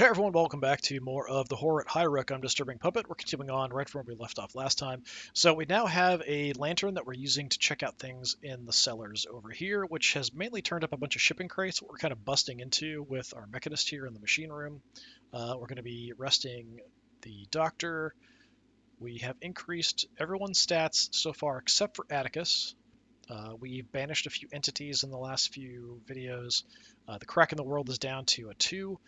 Hey everyone, welcome back to more of the Horror at Highrook. I'm DisturbingPuppet. We're continuing on right from where we left off last time. So we now have a lantern that we're using to check out things in the cellars over here, which has mainly turned up a bunch of shipping crates that we're kind of busting into with our mechanist here in the machine room. We're going to be resting the doctor. We have increased everyone's stats so far except for Atticus. We've banished a few entities in the last few videos. The crack in the world is down to a 2.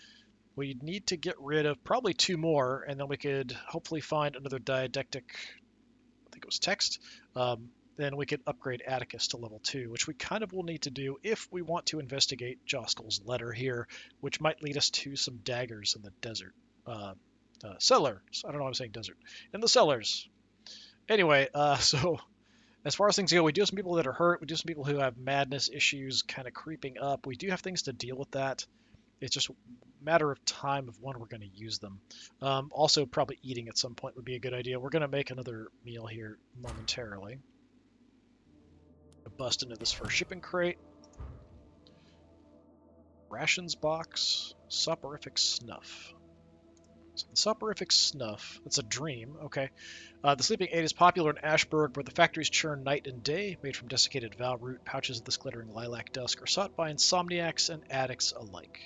We need to get rid of probably 2 more, and then we could hopefully find another didactic, I think it was text. Then we could upgrade Atticus to level 2, which we kind of will need to do if we want to investigate Joskel's letter here, which might lead us to some daggers in the desert. Cellars. I don't know why I'm saying desert. In the cellars. Anyway, so as far as things go, we do have some people that are hurt. We do have some people who have madness issues kind of creeping up. We do have things to deal with that. It's just a matter of time of when we're going to use them. Also, probably eating at some point would be a good idea. We're going to make another meal here momentarily. Bust into this first shipping crate. Rations box. Soporific snuff. So the soporific snuff, it's a dream, okay. The sleeping aid is popular in Ashburg, where the factories churn night and day, made from desiccated val root. Pouches of this glittering lilac dusk are sought by insomniacs and addicts alike.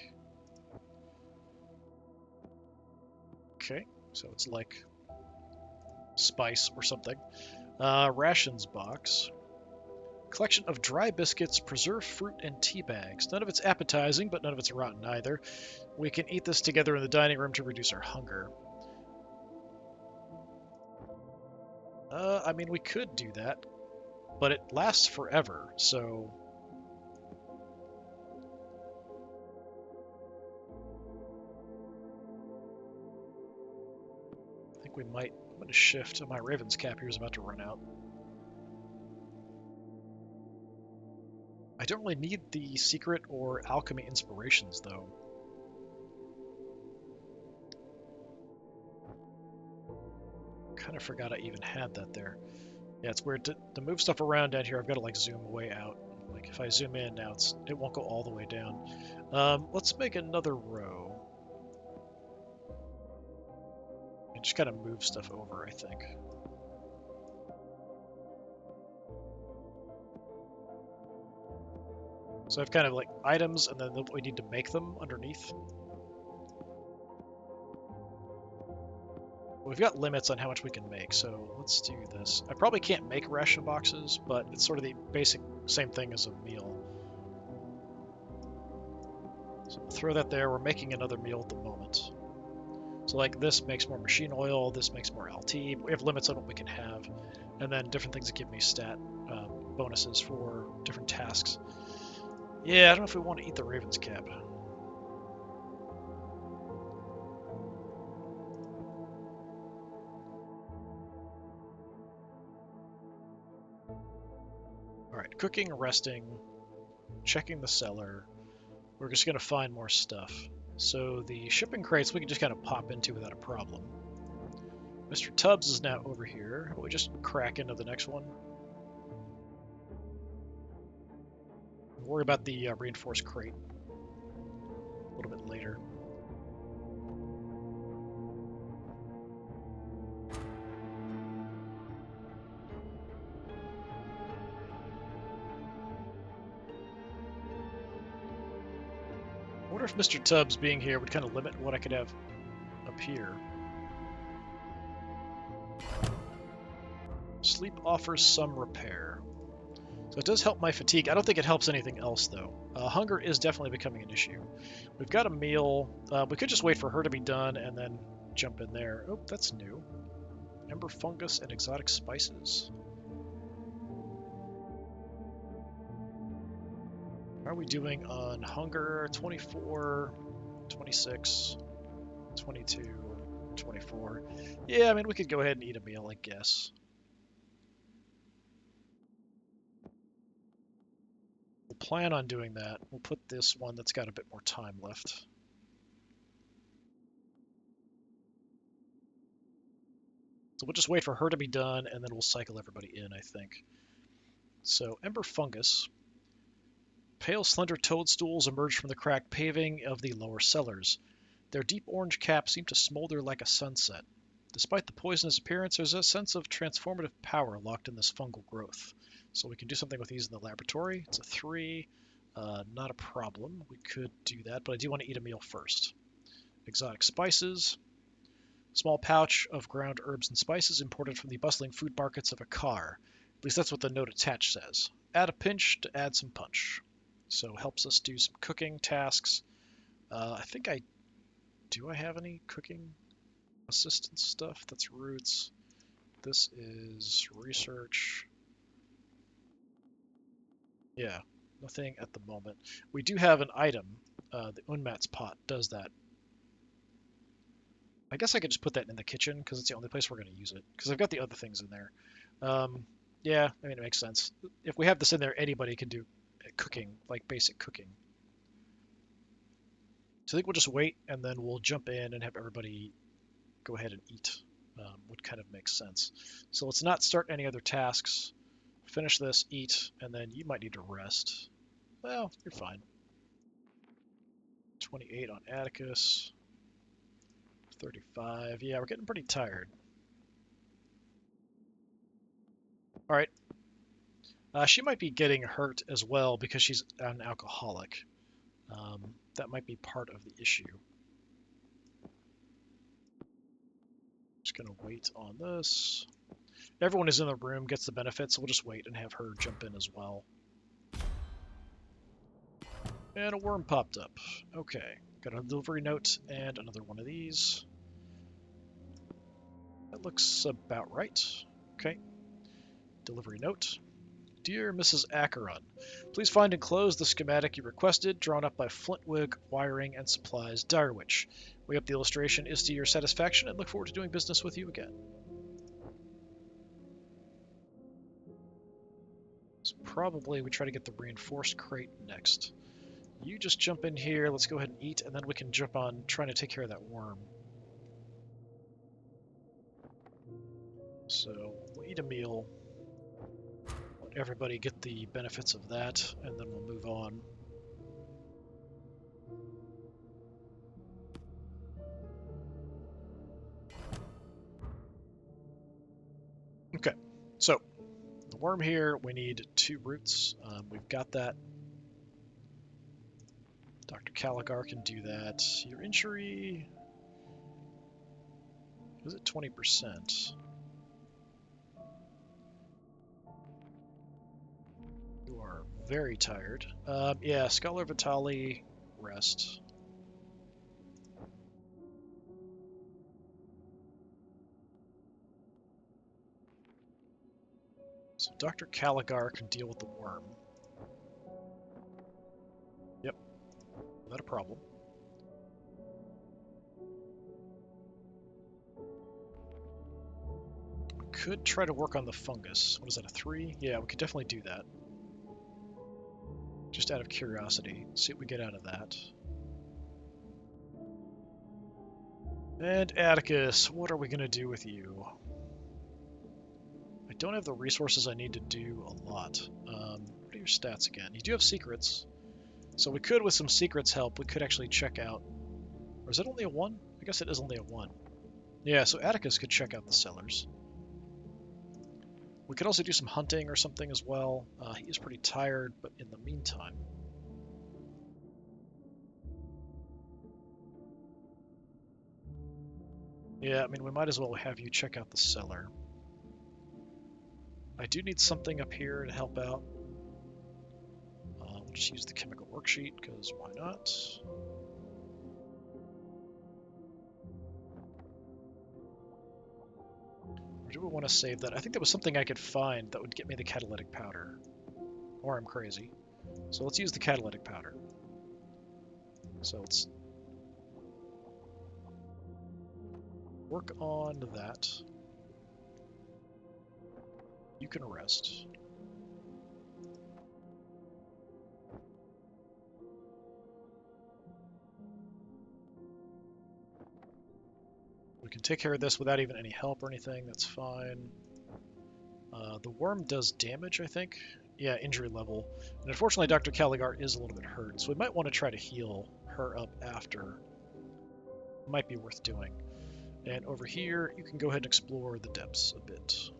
Okay, so it's like spice or something. Rations box. Collection of dry biscuits, preserved fruit, and tea bags. None of it's appetizing, but none of it's rotten either. We can eat this together in the dining room to reduce our hunger. I mean, we could do that, but it lasts forever, so... I think we might... I'm going to shift. My Raven's cap here is about to run out. I don't really need the secret or alchemy inspirations, though. Kind of forgot I even had that there. Yeah, it's weird to move stuff around down here. I've got to like zoom way out. Like if I zoom in now, it won't go all the way down. Let's make another row. And just kind of move stuff over, I think. So I've kind of like items and then we need to make them underneath. We've got limits on how much we can make, so let's do this. I probably can't make ration boxes, but it's sort of the basic same thing as a meal. So we'll throw that there. We're making another meal at the moment. So like this makes more machine oil, this makes more LT. We have limits on what we can have, and then different things that give me stat bonuses for different tasks. Yeah, I don't know if we want to eat the Raven's cap. Alright, cooking, resting, checking the cellar. We're just going to find more stuff. So the shipping crates we can just kind of pop into without a problem. Mr. Tubbs is now over here. Will we just crack into the next one? We'll worry about the reinforced crate a little bit later. I wonder if Mr. Tubbs being here would kind of limit what I could have up here. Sleep offers some repair. So it does help my fatigue. I don't think it helps anything else, though. Hunger is definitely becoming an issue. We've got a meal. We could just wait for her to be done and then jump in there. Oh, that's new. Ember fungus and exotic spices. How are we doing on hunger? 24, 26, 22, 24. Yeah, I mean, we could go ahead and eat a meal, I guess. We'll plan on doing that. We'll put this one that's got a bit more time left. So we'll just wait for her to be done, and then we'll cycle everybody in, I think. So, Ember fungus. Pale, slender toadstools emerge from the cracked paving of the lower cellars. Their deep orange caps seem to smolder like a sunset. Despite the poisonous appearance, there's a sense of transformative power locked in this fungal growth. So we can do something with these in the laboratory. It's a 3. Not a problem. We could do that, but I do want to eat a meal first. Exotic spices. Small pouch of ground herbs and spices imported from the bustling food markets of Ackeron. At least that's what the note attached says. Add a pinch to add some punch. So helps us do some cooking tasks. I think I... Do I have any cooking assistance stuff? That's roots. This is research. Yeah, nothing at the moment. We do have an item. The Unmat's pot does that. I guess I could just put that in the kitchen because it's the only place we're going to use it. Because I've got the other things in there. Yeah, I mean, it makes sense. If we have this in there, anybody can do cooking, like basic cooking. So I think we'll just wait, and then we'll jump in and have everybody go ahead and eat. Would kind of make sense. So let's not start any other tasks. Finish this, eat, and then you might need to rest. Well, you're fine. 28 on Atticus. 35. Yeah, we're getting pretty tired. All right. She might be getting hurt as well because she's an alcoholic. That might be part of the issue. Just gonna wait on this. Everyone is in the room, gets the benefit, so we'll just wait and have her jump in as well. And a worm popped up. Okay, got a delivery note and another one of these. That looks about right. Okay. Delivery note. Dear Mrs. Ackeron, please find enclosed the schematic you requested, drawn up by Flintwig Wiring and Supplies, Direwitch. We hope the illustration is to your satisfaction and look forward to doing business with you again. So probably we try to get the reinforced crate next. You just jump in here, let's go ahead and eat, and then we can jump on trying to take care of that worm. So we'll eat a meal. Let everybody get the benefits of that, and then we'll move on. Okay, so the worm here, we need 2 roots. We've got that. Dr. Caligar can do that. Your injury... is it 20%? You are very tired. Yeah, Scholar Vitali, rest. So Dr. Caligar can deal with the worm. Yep, without a problem. We could try to work on the fungus. What is that, a 3? Yeah, we could definitely do that. Just out of curiosity, see what we get out of that. And Atticus, what are we going to do with you? I don't have the resources I need to do a lot. What are your stats again? You do have secrets. So we could, with some secrets help, we could actually check out... Or is it only a 1? I guess it is only a 1. Yeah, so Atticus could check out the cellars. We could also do some hunting or something as well. He is pretty tired, but in the meantime... Yeah, I mean, we might as well have you check out the cellar. I do need something up here to help out. We'll just use the chemical worksheet, because why not? Or do we want to save that? I think there was something I could find that would get me the catalytic powder. Or I'm crazy. So let's use the catalytic powder. So let's work on that. You can rest. We can take care of this without even any help or anything. That's fine. The worm does damage, I think. Yeah, injury level. And unfortunately, Dr. Caligar is a little bit hurt, so we might want to try to heal her up after. might be worth doing. And over here, you can go ahead and explore the depths a bit.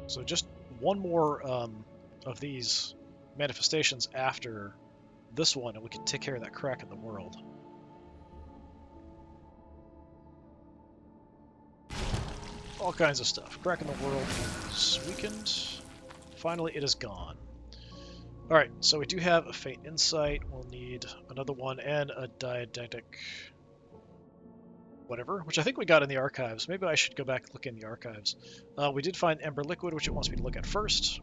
So just one more of these manifestations after this one, and we can take care of that crack in the world. All kinds of stuff. Crack in the world is weakened. Finally, it is gone. Alright, so we do have a faint insight. We'll need another one and a diegetic whatever, which I think we got in the archives. Maybe I should go back and look in the archives. We did find Ember Liquid, which it wants me to look at first.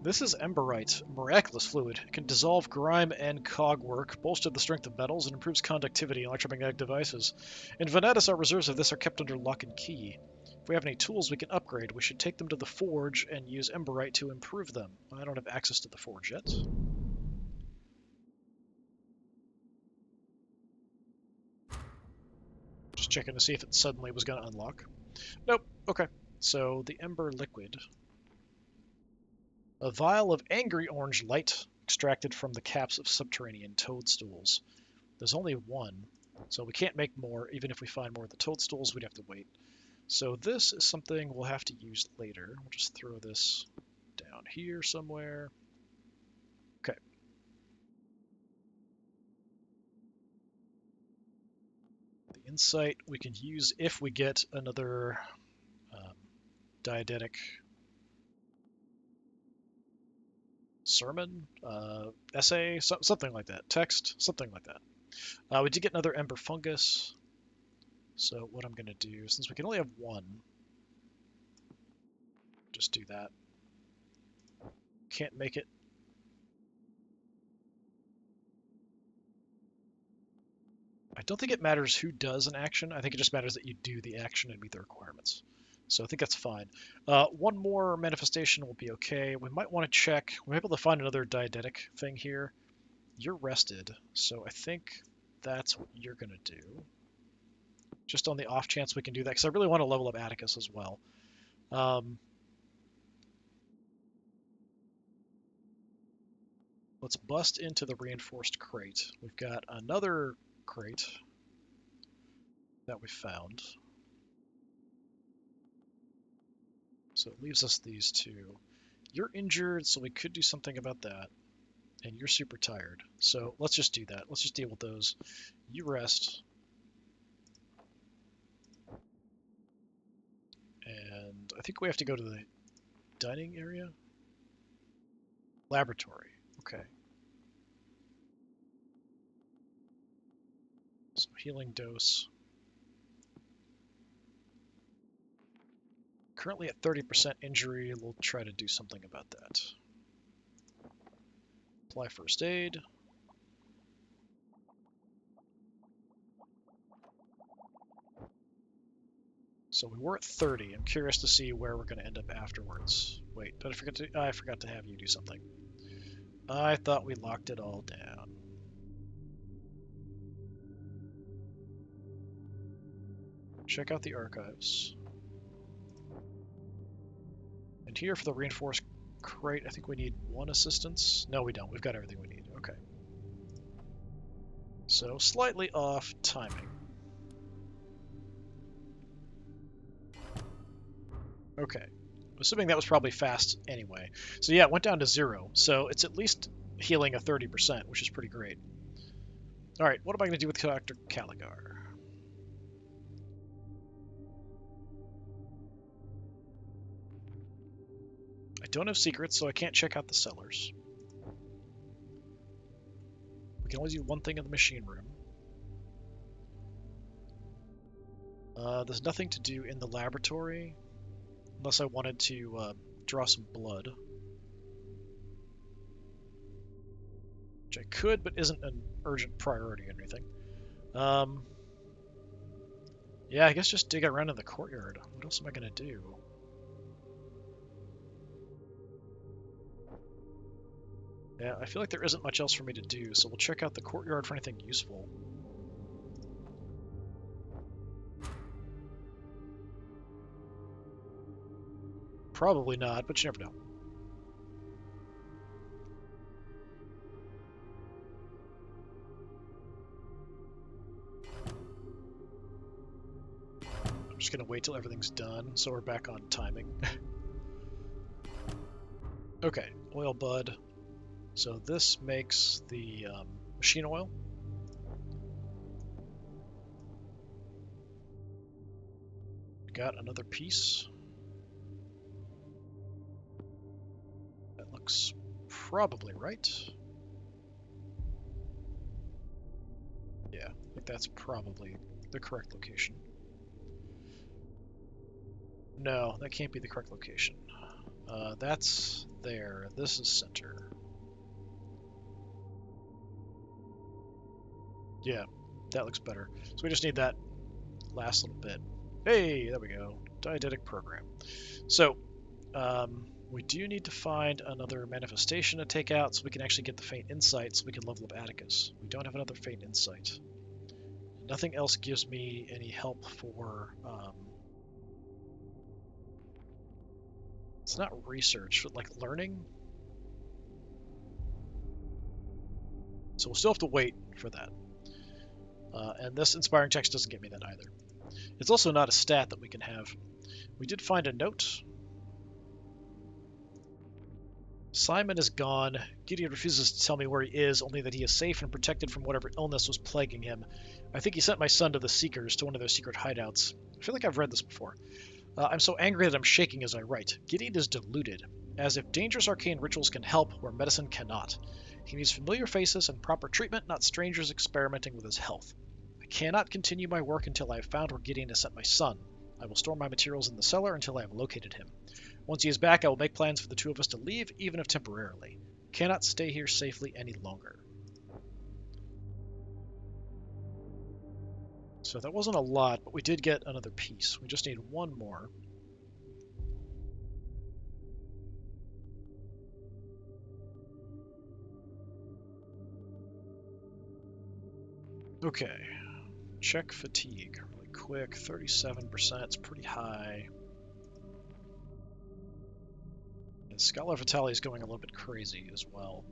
This is Emberite, miraculous fluid. It can dissolve grime and cogwork, bolster the strength of metals, and improves conductivity in electromagnetic devices. In Venatus, our reserves of this are kept under lock and key. If we have any tools we can upgrade, we should take them to the forge and use Emberite to improve them. I don't have access to the forge yet. Just checking to see if it suddenly was going to unlock. Nope. Okay. So the Ember Liquid. A vial of angry orange light extracted from the caps of subterranean toadstools. There's only one, so we can't make more. Even if we find more of the toadstools, we'd have to wait. So this is something we'll have to use later. We'll just throw this down here somewhere. Okay. The insight we can use if we get another diegetic sermon, essay, something like that, text, something like that. We did get another ember fungus, so what I'm going to do, since we can only have one, just do that. Can't make it. I don't think it matters who does an action. I think it just matters that you do the action and meet the requirements. So I think that's fine. One more manifestation will be okay. We might want to check. We're able to find another diegetic thing here. You're rested, so I think that's what you're going to do. Just on the off chance we can do that, because I really want to level up Atticus as well. Let's bust into the reinforced crate. We've got another crate that we found. So it leaves us these two. You're injured, so we could do something about that. And you're super tired. So let's just do that. Let's just deal with those. You rest. And I think we have to go to the dining area? Laboratory. Okay. So healing dose. Currently at 30% injury. We'll try to do something about that. Apply first aid. So we were at 30. I'm curious to see where we're going to end up afterwards. Wait, did I forget to? I forgot to have you do something. I thought we locked it all down. Check out the archives. And here for the reinforced crate, I think we need one assistance. No, we don't. We've got everything we need. Okay. So slightly off timing. Okay. Assuming that was probably fast anyway. So yeah, it went down to 0. So it's at least healing a 30%, which is pretty great. Alright, what am I going to do with Dr. Caligar? I don't have secrets, so I can't check out the cellars. We can only do one thing in the machine room. There's nothing to do in the laboratory, unless I wanted to draw some blood. Which I could, but isn't an urgent priority or anything. Yeah, I guess just dig around in the courtyard. What else am I going to do? Yeah, I feel like there isn't much else for me to do, so we'll check out the courtyard for anything useful. Probably not, but you never know. I'm just going to wait till everything's done, so we're back on timing. Okay, oil bud. So this makes the machine oil. Got another piece. That looks probably right. Yeah, I think that's probably the correct location. No, that can't be the correct location. That's there. This is center. Yeah, that looks better. So we just need that last little bit. Hey, there we go. Diegetic program. So, we do need to find another manifestation to take out so we can actually get the faint insight so we can level up Atticus. We don't have another faint insight. Nothing else gives me any help for... it's not research, but like learning. So we'll still have to wait for that. And this inspiring text doesn't get me that either. It's also not a stat that we can have. We did find a note. Simon is gone. Gideon refuses to tell me where he is, only that he is safe and protected from whatever illness was plaguing him. I think he sent my son to the Seekers, to one of their secret hideouts. I feel like I've read this before. I'm so angry that I'm shaking as I write. Gideon is deluded, as if dangerous arcane rituals can help where medicine cannot. He needs familiar faces and proper treatment, not strangers experimenting with his health. I cannot continue my work until I have found where Gideon has sent my son. I will store my materials in the cellar until I have located him. Once he is back, I will make plans for the two of us to leave, even if temporarily. Cannot stay here safely any longer. So that wasn't a lot, but we did get another piece. We just need one more. Okay. Check fatigue really quick. 37%. It's pretty high. And Scholar Vitality is going a little bit crazy as well.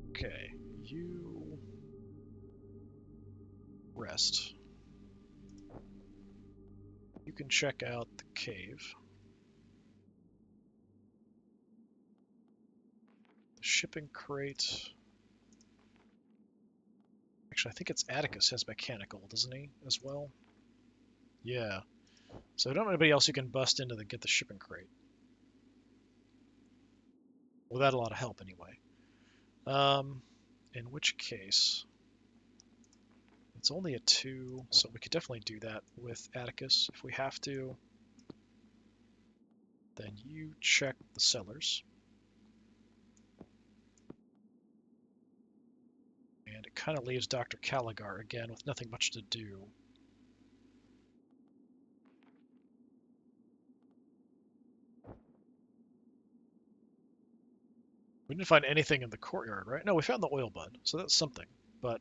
Okay, you rest. You can check out the cave. The shipping crate. Actually, I think it's Atticus has mechanical, doesn't he, as well? Yeah. So I don't know anybody else who can bust into get the shipping crate. Without a lot of help, anyway. In which case, it's only a 2, so we could definitely do that with Atticus if we have to. Then you check the cellars. And it kind of leaves Dr. Caligar again with nothing much to do. We didn't find anything in the courtyard, right? No, we found the oil bud, so that's something. But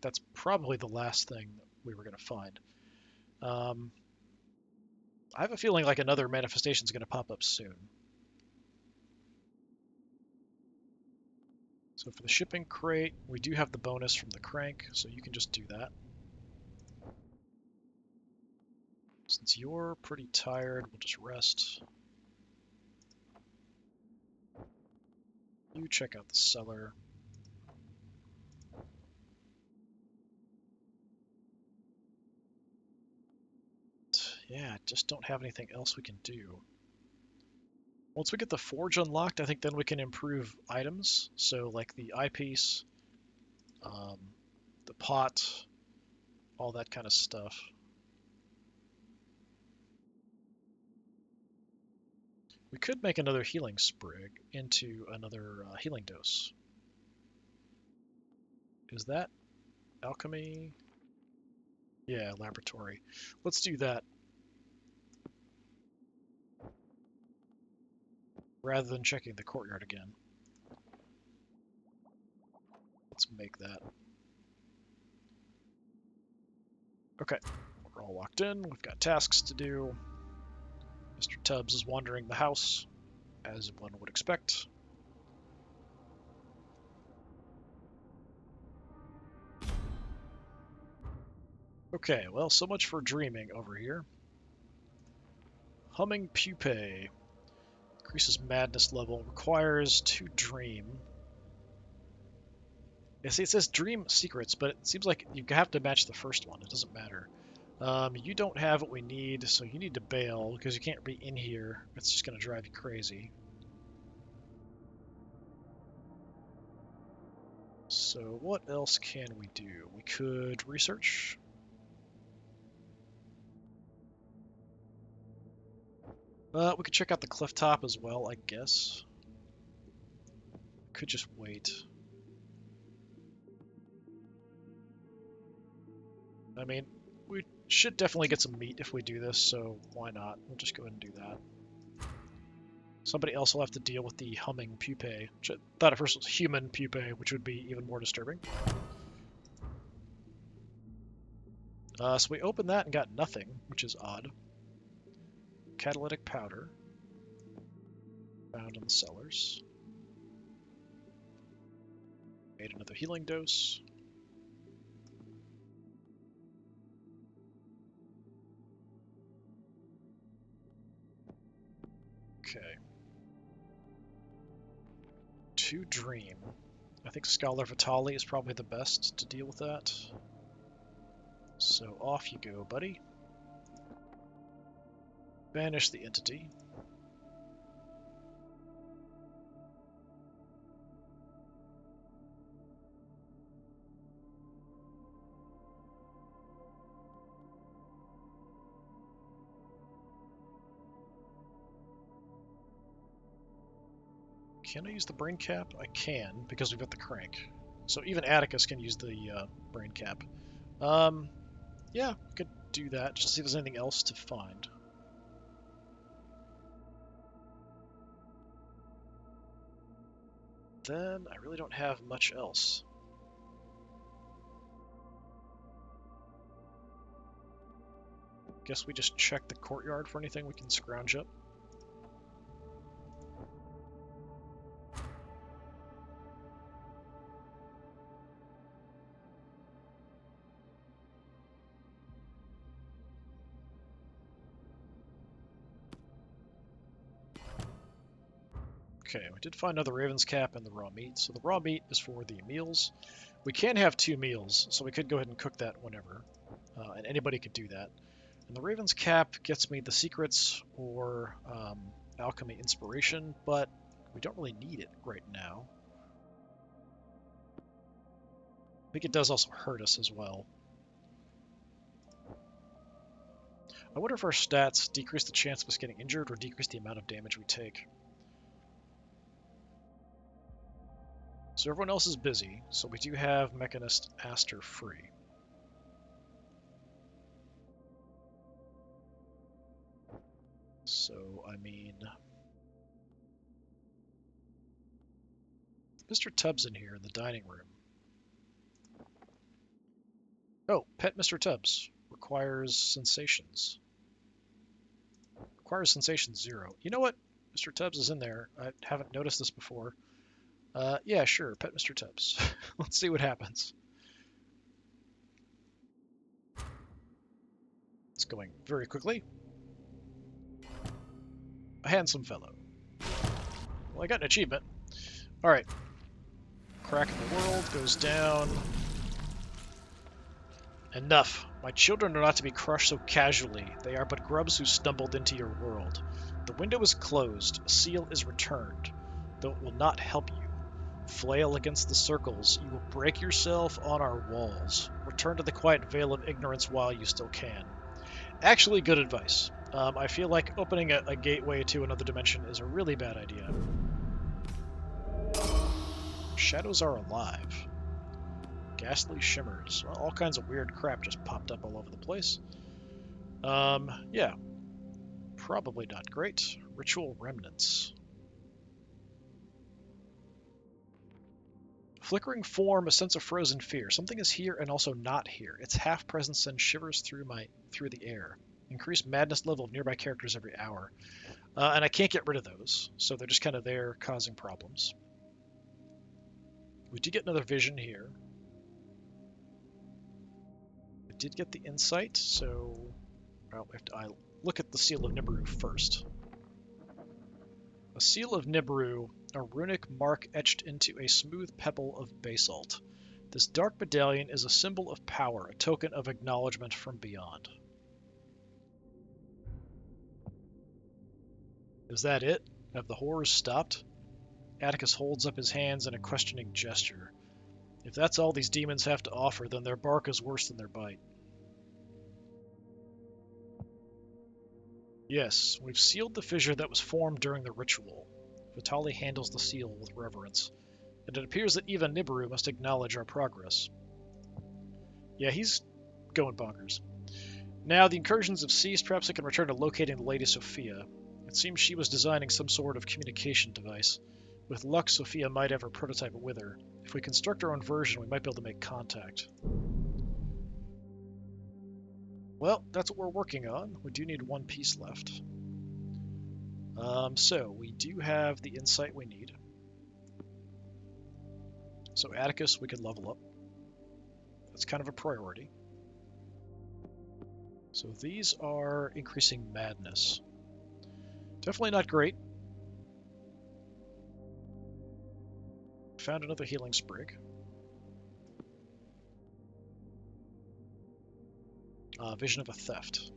that's probably the last thing that we were going to find. I have a feeling like another manifestation is going to pop up soon. So for the shipping crate, we do have the bonus from the crank, so you can just do that. Since you're pretty tired, we'll just rest. You check out the cellar. Yeah, just don't have anything else we can do. Once we get the forge unlocked, I think then we can improve items. So like the eyepiece, the pot, all that kind of stuff. We could make another healing sprig into another healing dose. Is that alchemy? Yeah, laboratory. Let's do that. Rather than checking the courtyard again. Let's make that. Okay, we're all locked in. We've got tasks to do. Mr. Tubbs is wandering the house, as one would expect. Okay, well, so much for dreaming over here. Humming pupae. Increases madness level. Requires to dream. Yeah, see, it says dream secrets, but it seems like you have to match the first one. It doesn't matter. You don't have what we need, so you need to bail, because you can't be in here. It's just going to drive you crazy. So what else can we do? We could research. We could check out the cliff top as well, I guess. Could just wait. I mean, we should definitely get some meat if we do this, so why not? We'll just go ahead and do that. Somebody else will have to deal with the humming pupae, which I thought at first was human pupae, which would be even more disturbing. So we opened that and got nothing, which is odd. Catalytic powder. Found in the cellars. Made another healing dose. Okay. To dream. I think Scholar Vitali is probably the best to deal with that. So off you go, buddy. Banish the entity. Can I use the brain cap? I can, because we've got the crank. So even Atticus can use the brain cap. Yeah, could do that, just to see if there's anything else to find. Then I really don't have much else. Guess we just check the courtyard for anything we can scrounge up. Okay, we did find another Raven's Cap and the raw meat. So the raw meat is for the meals. We can have 2 meals, so we could go ahead and cook that whenever. And anybody could do that. And the Raven's Cap gets me the secrets or alchemy inspiration, but we don't really need it right now. I think it does also hurt us as well. I wonder if our stats decrease the chance of us getting injured or decrease the amount of damage we take. So everyone else is busy, so we do have Mechanist Aster free. So, I mean... Mr. Tubbs in here in the dining room. Oh, pet Mr. Tubbs. Requires sensations. Requires sensations 0. You know what? Mr. Tubbs is in there. I haven't noticed this before. Yeah, sure, pet Mr. Tubbs. Let's see what happens. It's going very quickly. A handsome fellow. Well, I got an achievement. Alright. Crack in the world goes down. Enough. My children are not to be crushed so casually. They are but grubs who stumbled into your world. The window is closed. A seal is returned, though it will not help you. Flail against the circles. You will break yourself on our walls. Return to the quiet veil of ignorance while you still can. Actually, good advice. I feel like opening a gateway to another dimension is a really bad idea. Shadows are alive. Ghastly shimmers. Well, all kinds of weird crap just popped up all over the place. Yeah. Probably not great. Ritual remnants. Flickering form, a sense of frozen fear. Something is here and also not here. Its half presence sends shivers through the air. Increased madness level of nearby characters every hour. And I can't get rid of those, so they're just kind of there causing problems. We did get another vision here. I did get the insight, so well, I look at the Seal of Nibiru first. A Seal of Nibiru, a runic mark etched into a smooth pebble of basalt. This dark medallion is a symbol of power, a token of acknowledgement from beyond. Is that it? Have the horrors stopped? Atticus holds up his hands in a questioning gesture. If that's all these demons have to offer, then their bark is worse than their bite. Yes, we've sealed the fissure that was formed during the ritual. Vitali handles the seal with reverence, and it appears that even Nibiru must acknowledge our progress. Yeah, he's going bonkers. Now the incursions have ceased, perhaps I can return to locating the Lady Sophia. It seems she was designing some sort of communication device. With luck, Sophia might have her prototype with her. If we construct our own version, we might be able to make contact. Well, that's what we're working on. We do need one piece left. So we do have the insight we need. So Atticus, we could level up. That's kind of a priority. So these are increasing madness. Definitely not great. Found another healing sprig. Vision of a theft.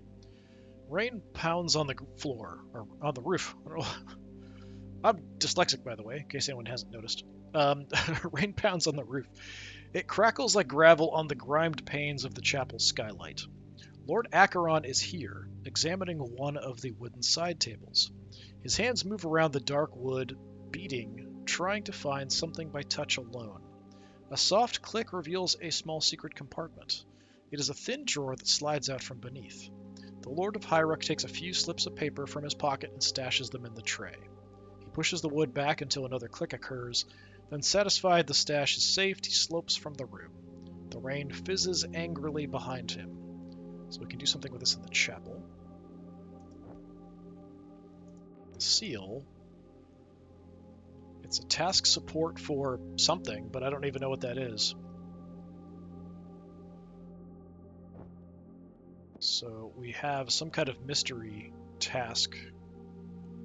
Rain pounds on the floor, or on the roof. I'm dyslexic, by the way, in case anyone hasn't noticed. Rain pounds on the roof. It crackles like gravel on the grimed panes of the chapel skylight. Lord Ackeron is here, examining one of the wooden side tables. His hands move around the dark wood, beating, trying to find something by touch alone. A soft click reveals a small secret compartment. It is a thin drawer that slides out from beneath. The Lord of Highrook takes a few slips of paper from his pocket and stashes them in the tray. He pushes the wood back until another click occurs, then satisfied the stash is safe, he slopes from the room. The rain fizzes angrily behind him. So we can do something with this in the chapel. The seal. It's a task support for something, but I don't even know what that is. So we have some kind of mystery task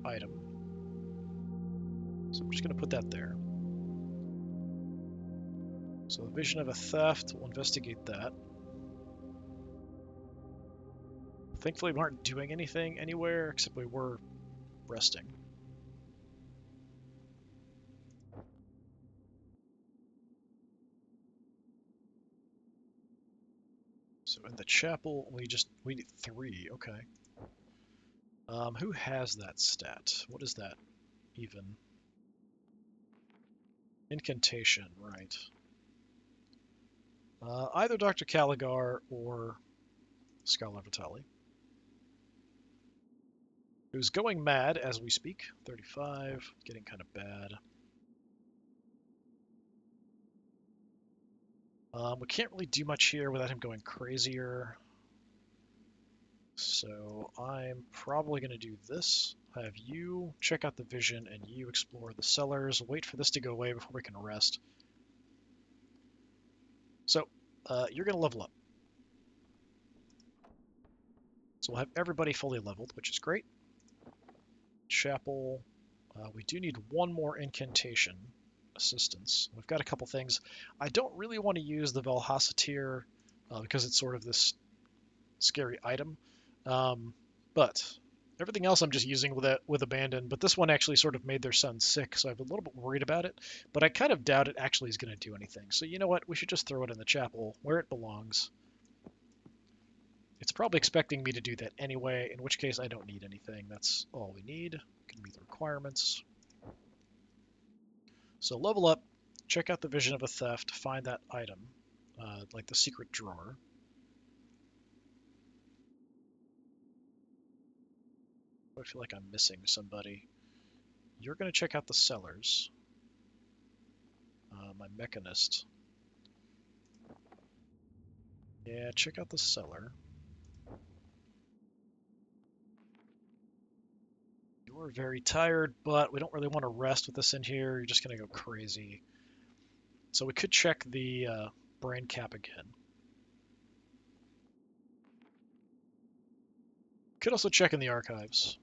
item. So I'm just going to put that there. So the vision of a theft, we'll investigate that. Thankfully we aren't doing anything anywhere, except we were resting. So in the chapel, we need 3, okay. Who has that stat? What is that even? Incantation, right. Either Dr. Caligar or Scholar Vitali, who's going mad as we speak. 35, getting kind of bad. We can't really do much here without him going crazier. So I'm probably going to do this. Have you check out the vision and you explore the cellars. Wait for this to go away before we can rest. So you're going to level up. So we'll have everybody fully leveled, which is great. Chapel. We do need one more incantation assistance. We've got a couple things. I don't really want to use the Velhassatir because it's sort of this scary item. But everything else I'm just using with abandon. But this one actually sort of made their son sick, so I'm a little bit worried about it. But I kind of doubt it actually is going to do anything. So you know what? We should just throw it in the chapel where it belongs. It's probably expecting me to do that anyway, in which case I don't need anything. That's all we need. We can meet the requirements. So level up, check out the vision of a theft, find that item, like the secret drawer. I feel like I'm missing somebody. You're going to check out the cellars. My mechanist. Yeah, check out the cellar. You're very tired, but we don't really want to rest with this in here. You're just going to go crazy. So we could check the brain cap again. Could also check in the archives.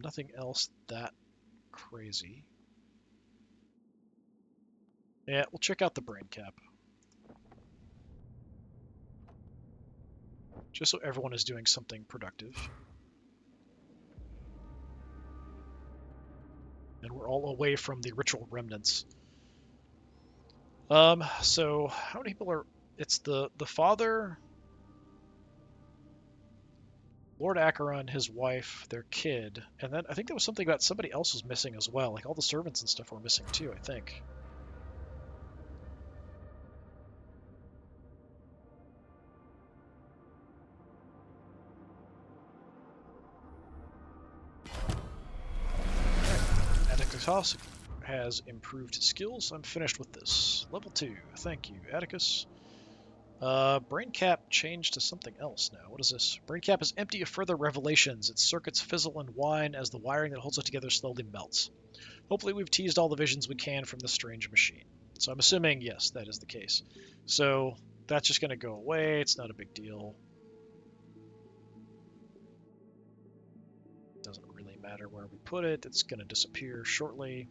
Nothing else that crazy. Yeah, we'll check out the brain cap. Just so everyone is doing something productive. And we're all away from the ritual remnants. So how many people are... It's the father, Lord Ackeron, his wife, their kid, and then I think there was something about somebody else was missing as well. Like all the servants and stuff were missing too, I think. Atticus has improved his skills. I'm finished with this. Level 2. Thank you, Atticus. Brain cap changed to something else now. What is this? Brain cap is empty of further revelations. Its circuits fizzle and whine as the wiring that holds it together slowly melts. Hopefully we've teased all the visions we can from this strange machine. So I'm assuming, yes, that is the case. So that's just going to go away. It's not a big deal. Doesn't really matter where we put it. It's going to disappear shortly.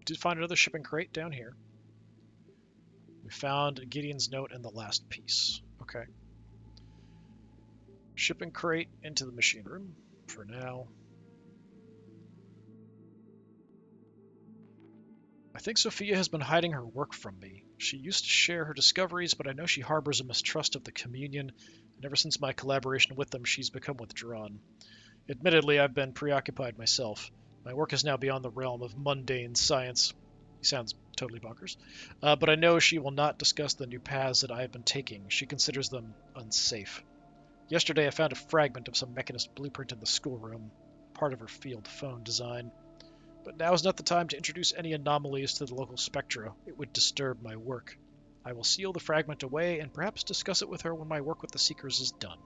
Did find another shipping crate down here. We found Gideon's note in the last piece. Okay. Shipping crate into the machine room for now. I think Sophia has been hiding her work from me. She used to share her discoveries, but I know she harbors a mistrust of the Communion, and ever since my collaboration with them, she's become withdrawn. Admittedly, I've been preoccupied myself. My work is now beyond the realm of mundane science. He sounds totally bonkers. But I know she will not discuss the new paths that I have been taking. She considers them unsafe. Yesterday, I found a fragment of some mechanist blueprint in the schoolroom, part of her field phone design. But now is not the time to introduce any anomalies to the local spectra. It would disturb my work. I will seal the fragment away and perhaps discuss it with her when my work with the Seekers is done.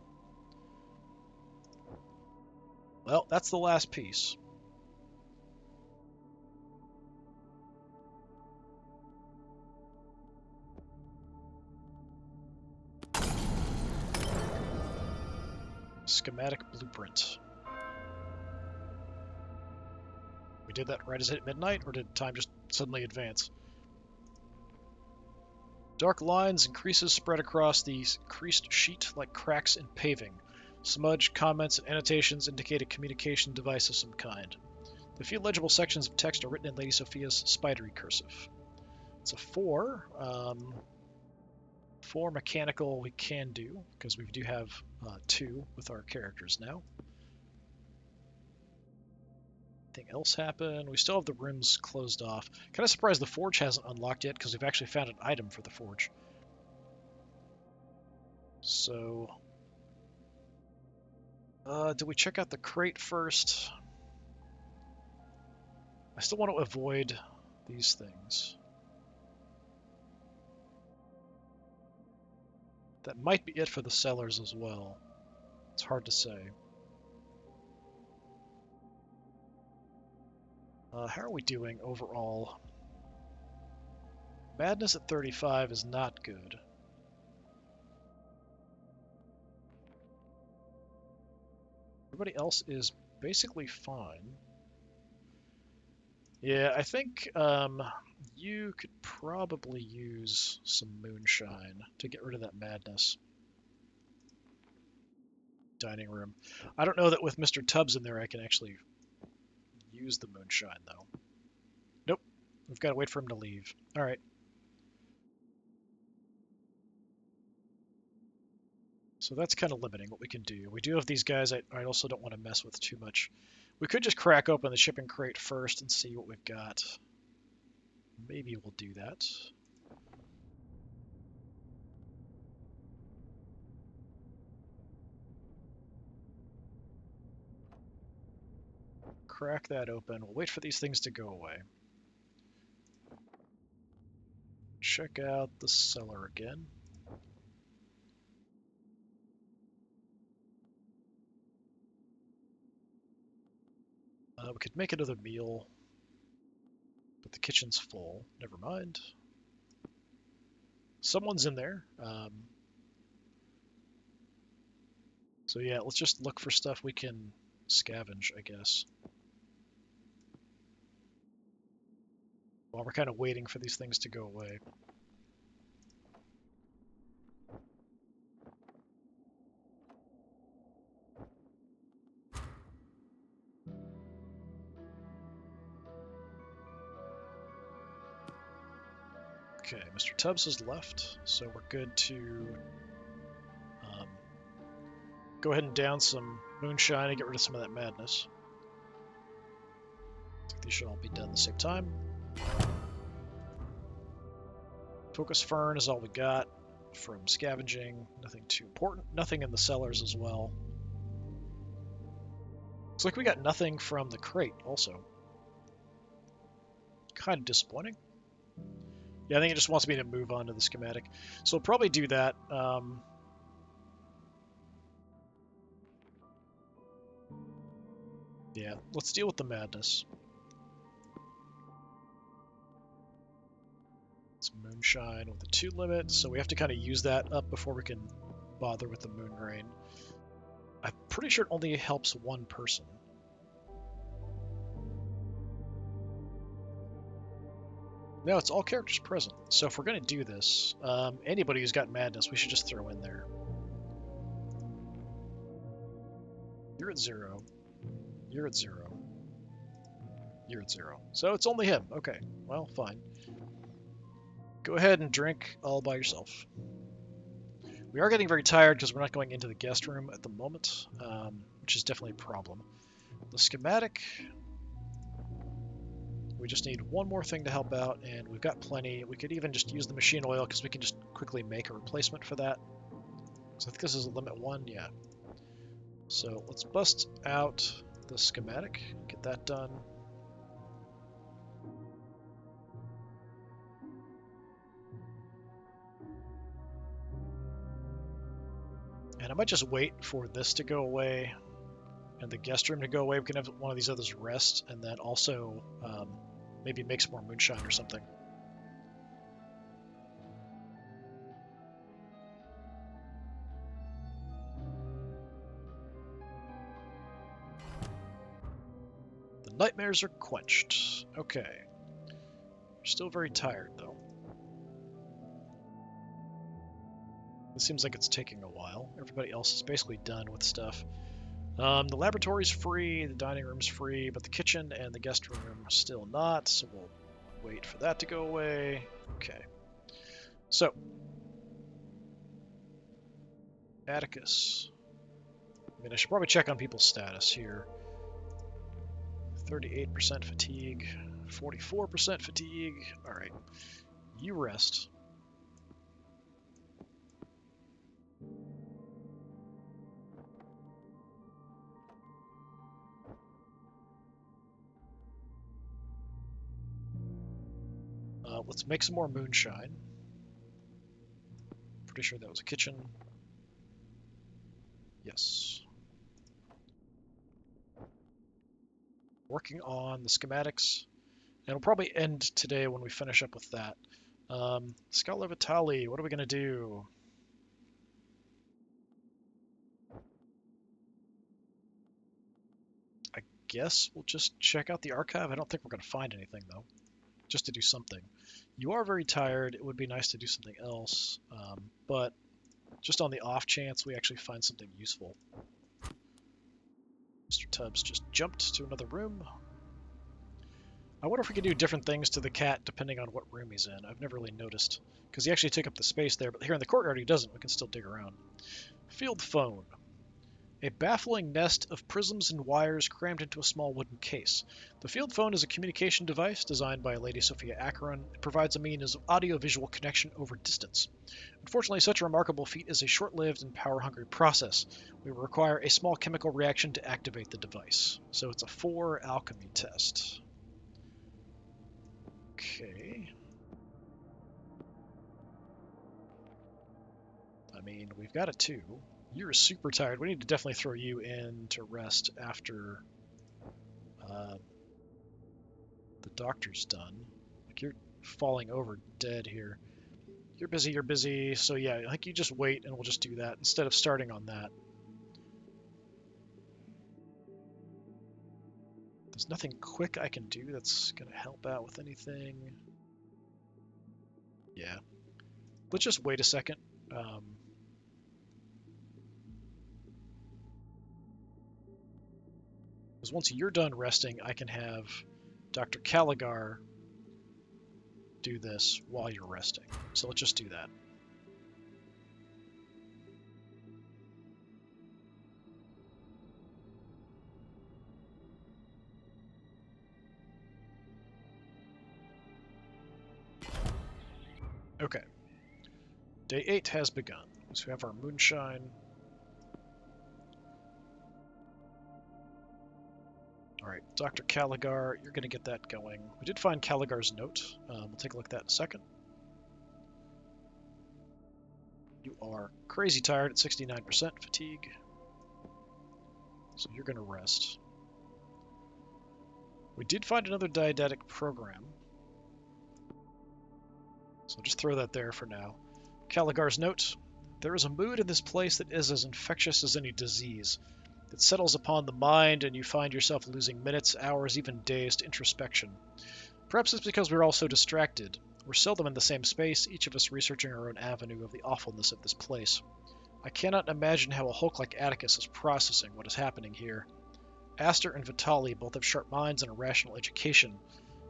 Well, that's the last piece. Schematic blueprint. We did that right as it hit midnight, or did time just suddenly advance? Dark lines and creases spread across the creased sheet like cracks in paving. Smudged comments and annotations indicate a communication device of some kind. The few legible sections of text are written in Lady Sophia's spidery cursive. It's a 4. 4 mechanical we can do, because we do have 2 with our characters now. Anything else happen? We still have the rooms closed off. Kind of surprised the forge hasn't unlocked yet, because we've actually found an item for the forge. So, do we check out the crate first? I still want to avoid these things. That might be it for the cellars as well. It's hard to say. How are we doing overall? Madness at 35 is not good. Everybody else is basically fine. Yeah, I think you could probably use some moonshine to get rid of that madness. Dining room. I don't know that with Mr. Tubbs in there I can actually use the moonshine, though. Nope. We've got to wait for him to leave. All right. So that's kind of limiting what we can do. We do have these guys I also don't want to mess with too much. We could just crack open the shipping crate first and see what we've got. Maybe we'll do that. crack that open. We'll wait for these things to go away. Check out the cellar again. We could make another meal, but the kitchen's full. Never mind. Someone's in there. So yeah, let's just look for stuff we can scavenge, I guess. While we're kind of waiting for these things to go away. Okay, Mr. Tubbs has left, so we're good to go ahead and down some moonshine and get rid of some of that madness. I think these should all be done at the same time. Focus Fern is all we got from scavenging. Nothing too important. Nothing in the cellars as well. Looks like we got nothing from the crate also. Kind of disappointing. Yeah, I think it just wants me to move on to the schematic. So we'll probably do that. Yeah, let's deal with the madness. It's moonshine with a 2 limit, so we have to kind of use that up before we can bother with the moon rain. I'm pretty sure it only helps one person. No, it's all characters present. So if we're going to do this, anybody who's got madness, we should just throw in there. You're at 0. You're at 0. You're at 0. So it's only him. Okay, well, fine. Go ahead and drink all by yourself. We are getting very tired because we're not going into the guest room at the moment, which is definitely a problem. The schematic, we just need one more thing to help out, and we've got plenty. We could even just use the machine oil because we can just quickly make a replacement for that. So I think this is a limit 1, yeah. So let's bust out the schematic, get that done. And I might just wait for this to go away and the guest room to go away. We can have one of these others rest and then also maybe make some more moonshine or something. The nightmares are quenched. Okay. We're still very tired though. It seems like it's taking a while. Everybody else is basically done with stuff. The laboratory's free, the dining room's free, but the kitchen and the guest room are still not, so we'll wait for that to go away. Okay. So, Atticus. I mean, I should probably check on people's status here. 38% fatigue, 44% fatigue. All right. You rest. Let's make some more moonshine. Pretty sure that was a kitchen. Yes. Working on the schematics. And we'll probably end today when we finish up with that. Scala Vitali, what are we going to do? I guess we'll just check out the archive. I don't think we're going to find anything, though. Just to do something. You are very tired. It would be nice to do something else. But just on the off chance we actually find something useful. Mr. Tubbs just jumped to another room. I wonder if we can do different things to the cat depending on what room he's in. I've never really noticed. Because he actually took up the space there, but here in the courtyard he doesn't. We can still dig around. Field phone. A baffling nest of prisms and wires crammed into a small wooden case. The field phone is a communication device designed by Lady Sophia Ackeron. It provides a means of audio-visual connection over distance. Unfortunately, such a remarkable feat is a short-lived and power-hungry process. We will require a small chemical reaction to activate the device. So it's a 4 alchemy test. Okay. I mean, we've got a 2. You're super tired. We need to definitely throw you in to rest after the doctor's done. Like, you're falling over dead here. You're busy, you're busy. So yeah, I think you just wait and we'll just do that instead of starting on that. There's nothing quick I can do that's going to help out with anything. Yeah. Let's just wait a second. Because once you're done resting, I can have Dr. Caligar do this while you're resting. So let's just do that. Okay. Day 8 has begun. So we have our moonshine. Alright, Dr. Caligar, you're going to get that going. We did find Caligar's note. We'll take a look at that in a second. You are crazy tired at 69% fatigue. So you're going to rest. We did find another didactic program. So I'll just throw that there for now. Caligar's note. There is a mood in this place that is as infectious as any disease. It settles upon the mind and you find yourself losing minutes, hours, even days to introspection. Perhaps it's because we're all so distracted. We're seldom in the same space, each of us researching our own avenue of the awfulness of this place. I cannot imagine how a hulk like Atticus is processing what is happening here. Aster and Vitali both have sharp minds and a rational education,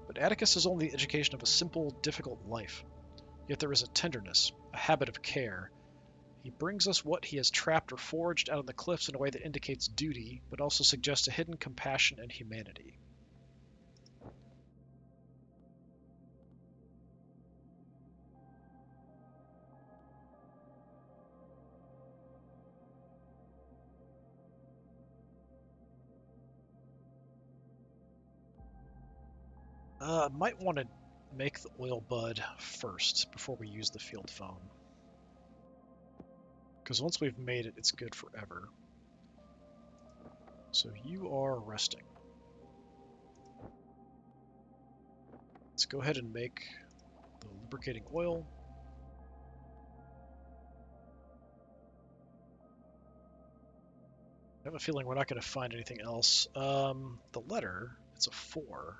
but Atticus has only the education of a simple, difficult life. Yet there is a tenderness, a habit of care. He brings us what he has trapped or forged out on the cliffs in a way that indicates duty, but also suggests a hidden compassion and humanity. Might want to make the oil bud first before we use the field phone. Because once we've made it, it's good forever. So you are resting. Let's go ahead and make the lubricating oil. I have a feeling we're not going to find anything else. The letter, it's a 4.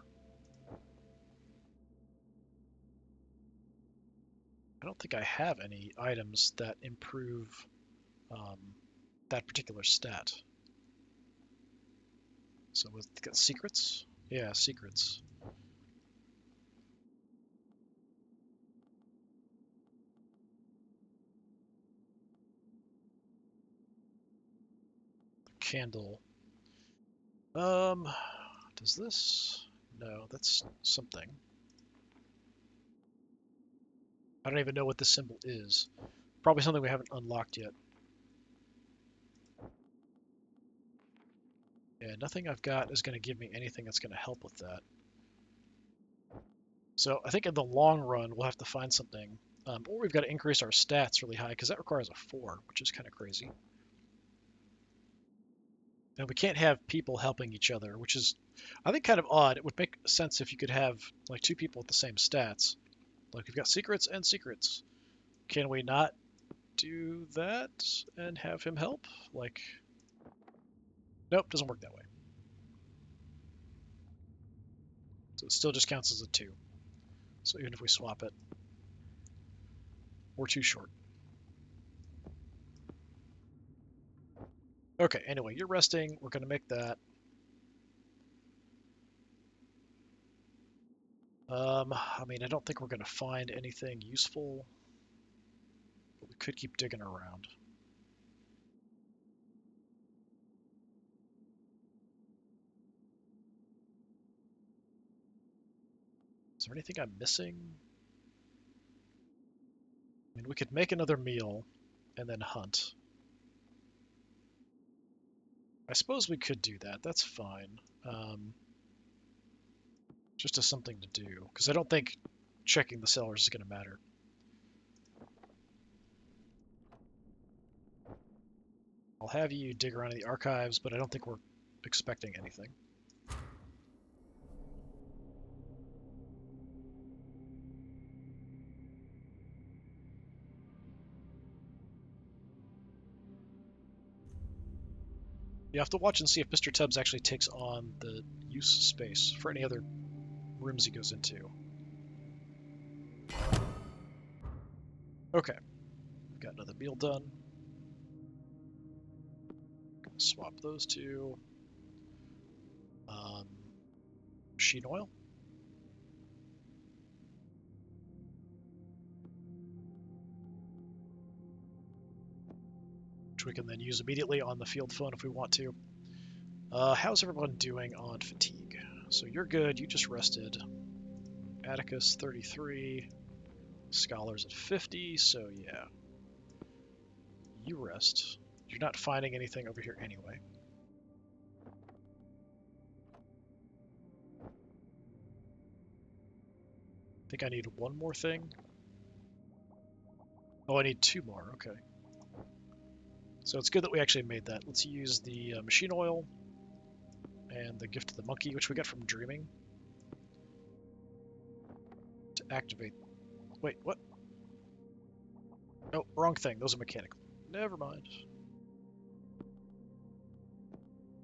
I don't think I have any items that improve that particular stat. So we've got secrets? Yeah, secrets. Candle. Does this? No, that's something. I don't even know what this symbol is. Probably something we haven't unlocked yet. Yeah, nothing I've got is going to give me anything that's going to help with that. So I think in the long run, we'll have to find something. Or we've got to increase our stats really high, because that requires a 4, which is kind of crazy. And we can't have people helping each other, which is, I think, kind of odd. It would make sense if you could have, like, 2 people with the same stats. Like, we've got secrets and secrets. Can we not do that and have him help? Like, nope, doesn't work that way. So it still just counts as a 2. So even if we swap it, we're too short. Okay, anyway, you're resting. We're going to make that. I mean, I don't think we're going to find anything useful, but we could keep digging around. Is there anything I'm missing? I mean, we could make another meal and then hunt. I suppose we could do that. That's fine. Just as something to do, because I don't think checking the cellars is going to matter. I'll have you dig around in the archives, but I don't think we're expecting anything. You have to watch and see if Mr. Tubbs actually takes on the use space for any other rooms he goes into. Okay, we've got another meal done. Swap those two. Machine oil. Which we can then use immediately on the field phone if we want to. How's everyone doing on fatigue? So you're good, you just rested. Atticus 33, Scholars at 50, so yeah. You rest. You're not finding anything over here anyway. I think I need one more thing. Oh, I need two more, okay. So it's good that we actually made that. Let's use the machine oil and the gift of the monkey, which we got from dreaming, to activate. Wait, what? Oh, wrong thing. Those are mechanical. Never mind.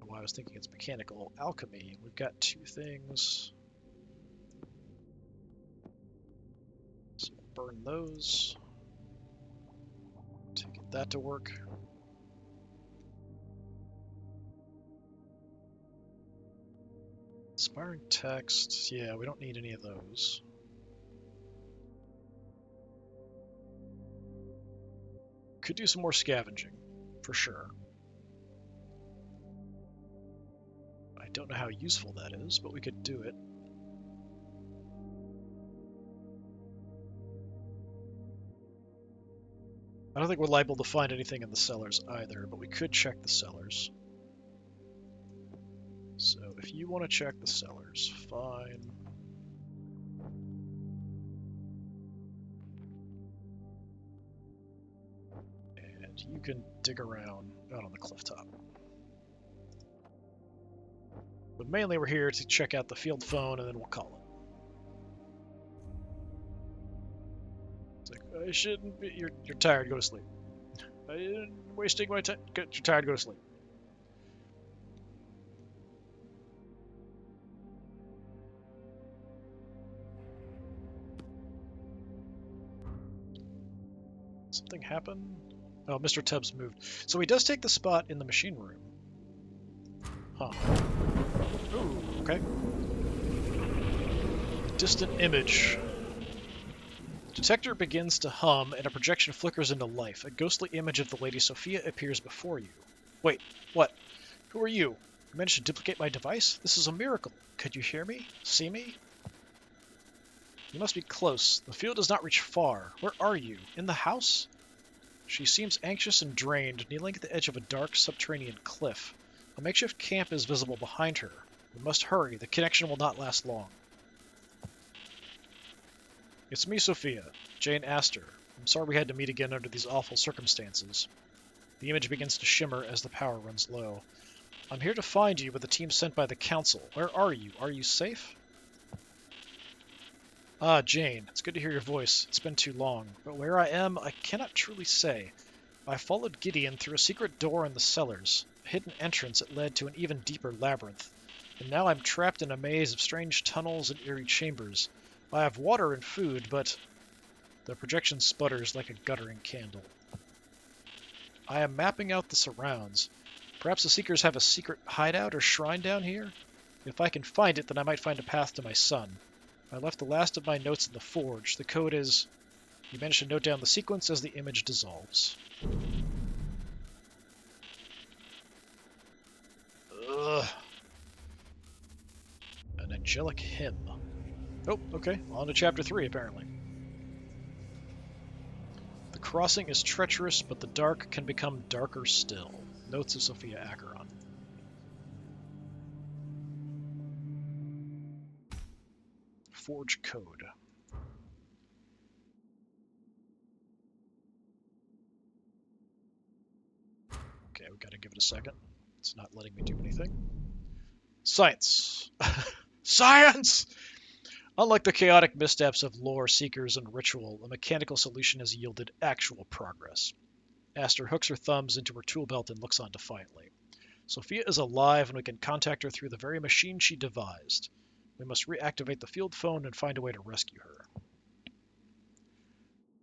Well, I was thinking it's mechanical. Alchemy. We've got two things. So we'll burn those. To get that to work. Inspiring text. Yeah, we don't need any of those. Could do some more scavenging, for sure. I don't know how useful that is, but we could do it. I don't think we're liable to find anything in the cellars either, but we could check the cellars. So if you want to check the cellars, fine. And you can dig around out on the cliff top. But mainly we're here to check out the field phone and then we'll call it. It's like, I shouldn't be, you're tired, go to sleep. I'm wasting my time, you're tired, go to sleep. Something happened? Oh, Mr. Tubbs moved. So he does take the spot in the machine room. Huh. Ooh, okay. Distant image. Detector begins to hum and a projection flickers into life. A ghostly image of the Lady Sophia appears before you. Wait, what? Who are you? You managed to duplicate my device? This is a miracle. Could you hear me? See me? You must be close. The field does not reach far. Where are you? In the house? She seems anxious and drained, kneeling at the edge of a dark subterranean cliff. A makeshift camp is visible behind her. We must hurry. The connection will not last long. It's me, Sophia. Jane Astor. I'm sorry we had to meet again under these awful circumstances. The image begins to shimmer as the power runs low. I'm here to find you with the team sent by the Council. Where are you? Are you safe? Ah, Jane, it's good to hear your voice. It's been too long. But where I am, I cannot truly say. I followed Gideon through a secret door in the cellars, a hidden entrance that led to an even deeper labyrinth. And now I'm trapped in a maze of strange tunnels and eerie chambers. I have water and food, but the projection sputters like a guttering candle. I am mapping out the surrounds. Perhaps the Seekers have a secret hideout or shrine down here? If I can find it, then I might find a path to my son. I left the last of my notes in the forge. The code is... You managed to note down the sequence as the image dissolves. Ugh. An angelic hymn. Oh, okay. On to chapter 3, apparently. The crossing is treacherous, but the dark can become darker still. Notes of Sophia Ackeron. Forge code. Okay, we gotta give it a second. It's not letting me do anything. Science! Science! Unlike the chaotic missteps of lore seekers and ritual, a mechanical solution has yielded actual progress. Aster hooks her thumbs into her tool belt and looks on defiantly. Sophia is alive and we can contact her through the very machine she devised. We must reactivate the field phone and find a way to rescue her.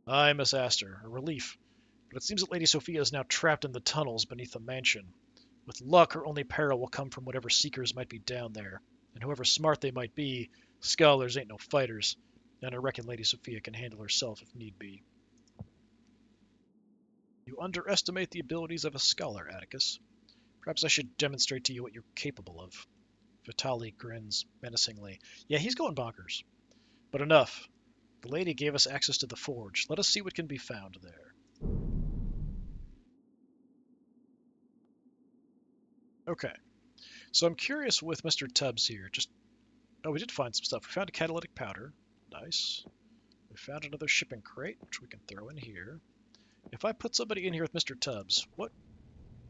Aye, Miss Aster, a relief. But it seems that Lady Sophia is now trapped in the tunnels beneath the mansion. With luck, her only peril will come from whatever seekers might be down there. And whoever smart they might be, scholars ain't no fighters. And I reckon Lady Sophia can handle herself if need be. You underestimate the abilities of a scholar, Atticus. Perhaps I should demonstrate to you what you're capable of. Vitali grins menacingly. Yeah, he's going bonkers. But enough. The lady gave us access to the forge. Let us see what can be found there. Okay. So I'm curious with Mr. Tubbs here. Oh, we did find some stuff. We found a catalytic powder. Nice. We found another shipping crate, which we can throw in here. If I put somebody in here with Mr. Tubbs, what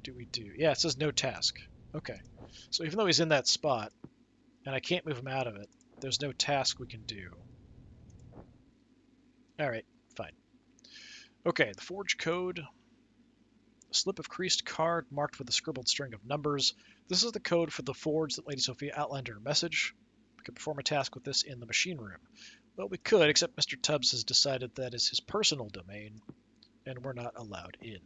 do we do? Yeah, it says no task. Okay. So even though he's in that spot, and I can't move him out of it, there's no task we can do. Alright, fine. Okay, the forge code. A slip of creased card marked with a scribbled string of numbers. This is the code for the forge that Lady Sophia outlined in her message. We could perform a task with this in the machine room. Well, we could, except Mr. Tubbs has decided that is his personal domain, and we're not allowed in.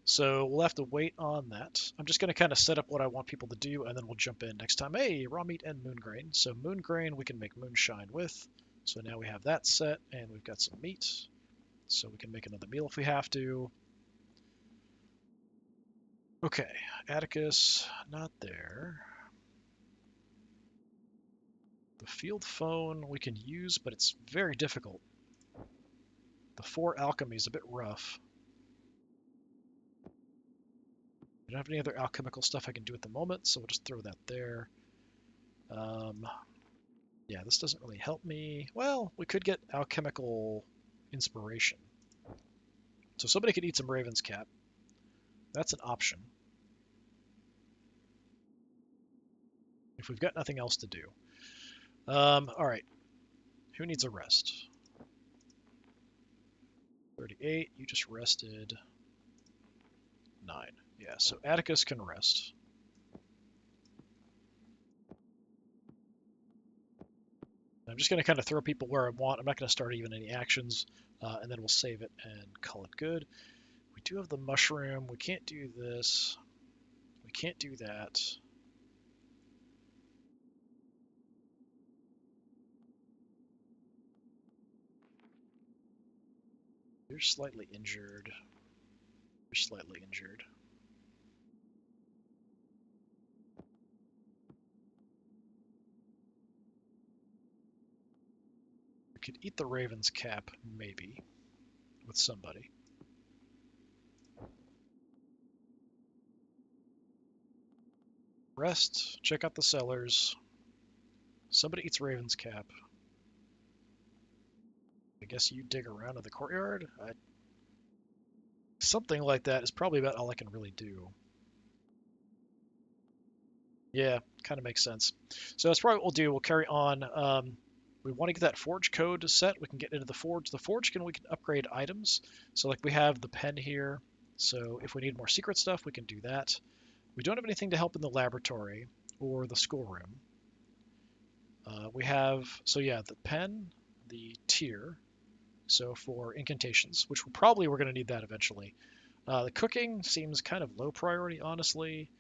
So we'll have to wait on that. I'm just going to kind of set up what I want people to do, and then we'll jump in next time. Hey, raw meat and moon grain. So moon grain we can make moonshine with. So now we have that set, and we've got some meat. So we can make another meal if we have to. Okay, Atticus, not there. The field phone we can use, but it's very difficult. The 4 alchemy is a bit rough. I don't have any other alchemical stuff I can do at the moment, so we'll just throw that there. Yeah, this doesn't really help me. Well, we could get alchemical inspiration. So somebody could eat some Raven's Cap. That's an option. If we've got nothing else to do. Alright. Who needs a rest? 38. You just rested. 9. Yeah, so Atticus can rest. I'm just going to kind of throw people where I want. I'm not going to start even any actions, and then we'll save it and call it good. We do have the mushroom. We can't do this. We can't do that. You're slightly injured. You're slightly injured. We could eat the Raven's Cap, maybe, with somebody. Rest, check out the cellars. Somebody eats Raven's Cap. I guess you dig around in the courtyard? Something like that is probably about all I can really do. Yeah, kind of makes sense. So that's probably what we'll do. We'll carry on. We want to get that forge code set. We can get into the forge. The forge we can upgrade items. So like we have the pen here. So if we need more secret stuff, we can do that. We don't have anything to help in the laboratory or the schoolroom. We have, so yeah, the pen, the tier. So for incantations, which we're going to need that eventually. The cooking seems kind of low priority, honestly.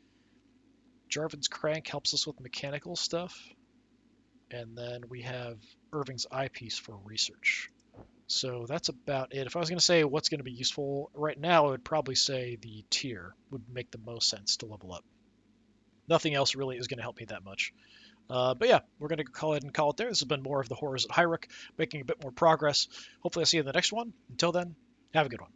Jarvan's crank helps us with mechanical stuff. And then we have Irving's eyepiece for research. So that's about it. If I was going to say what's going to be useful right now, I would probably say the tier would make the most sense to level up. Nothing else really is going to help me that much. But yeah, we're going to call it and call it there. This has been more of the Horrors at Highrook, making a bit more progress. Hopefully I'll see you in the next one. Until then, have a good one.